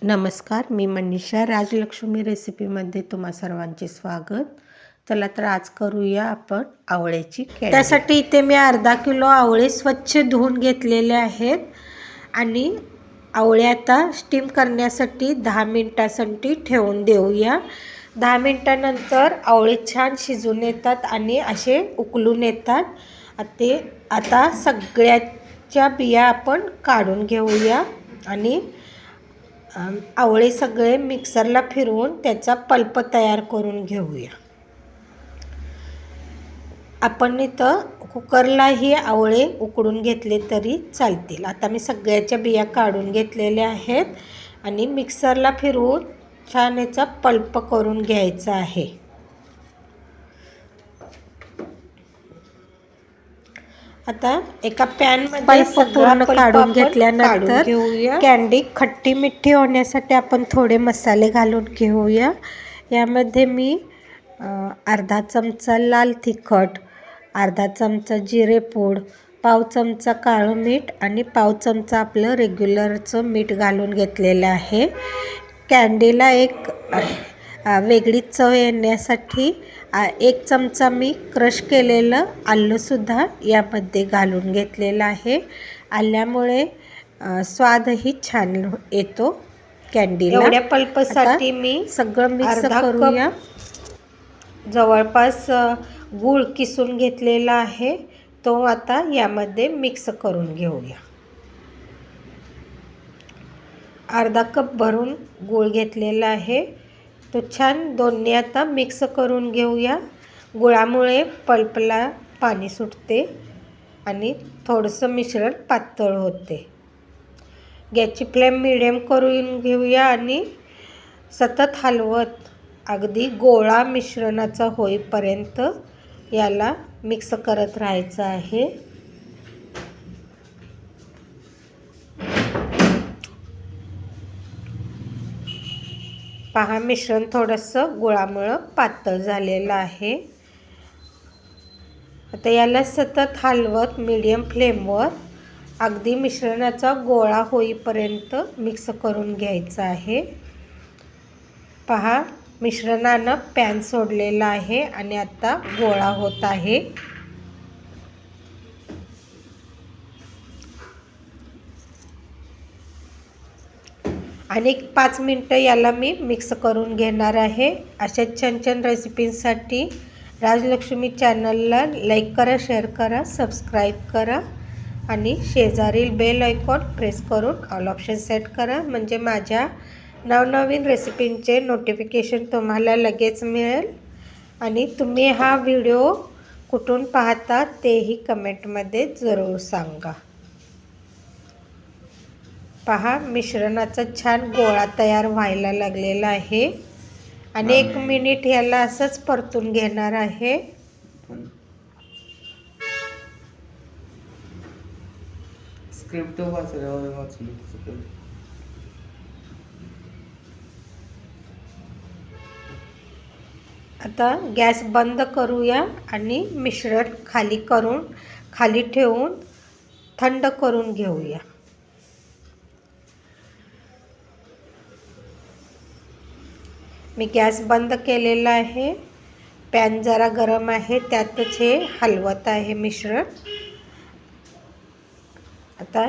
नमस्कार, मी मनीषा. राजलक्ष्मी रेसिपीमध्ये तुम्हा सर्वांचे स्वागत. चला तर आज करूया आपण आवळ्याची कँडी. त्यासाठी इथे मी अर्धा किलो आवळे स्वच्छ धुवून घेतलेले आहेत आणि आवळे आता स्टीम करण्यासाठी 10 मिनिटांसाठी ठेवून देऊया. 10 मिनिटांनंतर आवळे छान शिजून येतात आणि असे उकळून येतात. आता सगळ्याच्या बिया आपण काढून घेऊया आणि आवळे सगळे मिक्सरला फिरवून त्याचा पल्प तयार करून घेऊया. आपण इथं कुकरलाही आवळे उकडून घेतले तरी चालतील. आता मी सगळ्याच्या बिया काढून घेतलेल्या आहेत आणि मिक्सरला फिरवून छान याचा पल्प करून घ्यायचा आहे. आता एका पॅनमध्ये पूर्ण काढून घेतल्यानंतर कँडी खट्टी मिठी होण्यासाठी आपण थोडे मसाले घालून घेऊया. यामध्ये मी अर्धा चमचा लाल तिखट, अर्धा चमचा जिरेपूड, पाव चमचा काळं मीठ आणि पाव चमचा आपलं रेग्युलरचं मीठ घालून घेतलेलं आहे. कँडीला एक वेगळी चव येण्यासाठी 1 चमचा मी क्रश केलेलं आलंसुद्धा यामध्ये घालून घेतलेलं आहे. आल्यामुळे स्वादही छान येतो कँडीला. एवढ्या पल्पसाठी मी सगळं मिक्स करूया. जवळपास गूळ किसून घेतलेला आहे, तो आता यामध्ये मिक्स करून घेऊया. अर्धा कप भरून गूळ घेतलेला आहे, तो छान दोन्ही आता मिक्स करून घेऊया. गुळामुळे पल्पला पाणी सुटते आणि थोडंसं मिश्रण पातळ होते. गॅसची फ्लेम मिडियम करून घेऊया आणि सतत हलवत अगदी गोळा मिश्रणाचा होईपर्यंत याला मिक्स करत राहायचं आहे. पहा, मिश्रण थोडंसं गुळामुळं पातळ झालेलं आहे. आता याला सतत हलवत मीडियम फ्लेमवर अगदी मिश्रणाचा गोळा होईपर्यंत मिक्स करून घ्यायचा आहे. पहा, मिश्रणानं पॅन सोडलेला आहे आणि आता गोळा होत आहे. आणि 5 मिनटं याला मी मिक्स करून घेणार आहे. अशा छान छान रेसिपींसाठी राजलक्ष्मी चॅनलला लाईक करा, शेअर करा, सबस्क्राईब करा आणि शेजारील बेल आयकॉन प्रेस करून ऑल ऑप्शन सेट करा, म्हणजे माझ्या नवनवीन रेसिपींचे नोटिफिकेशन तुम्हाला लगेच मिळेल. आणि तुम्ही हा व्हिडिओ कुठून पाहता तेही कमेंटमध्ये जरूर सांगा. पहा, मिश्रणाचा छान गोळा तयार व्हायला लागलेला आहे आणि 1 मिनिट याला असंच परतून घेणार आहे. स्क्रिप्ट वाचली. आता गॅस बंद करूया आणि मिश्रण खाली ठेवून थंड करून घेऊया. मी गॅस बंद केलेला आहे. पॅन जरा गरम आहे, त्यातच हे हलवत आहे मिश्रण. आता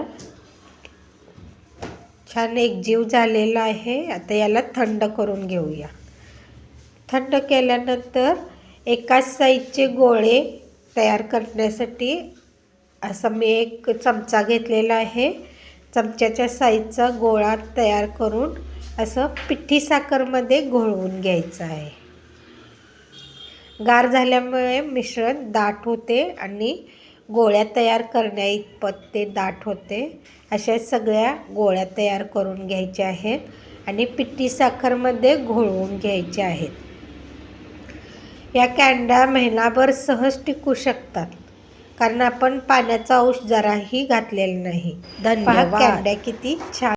छान एकजीव झालेला आहे. आता याला थंड करून घेऊया. थंड केल्यानंतर एकाच साईजचे गोळे तयार करण्यासाठी असं मी 1 चमचा घेतलेला आहे. चमच्याच्या साईजचा गोळा तयार करून असं पिठी साखरमध्ये घोळवून घ्यायचं आहे. गार झाल्यामुळे मिश्रण दाट होते आणि गोळ्या तयार करण्याइतपत ते दाट होते. अशा सगळ्या गोळ्या तयार करून घ्यायच्या आहेत आणि पिठी साखरमध्ये घोळवून घ्यायच्या आहेत. या कँड्या महिनाभर सहज टिकू शकतात, कारण आपण पाण्याचा अंश जराही घातलेला नाही. धन्यवाद. कँड्या किती छान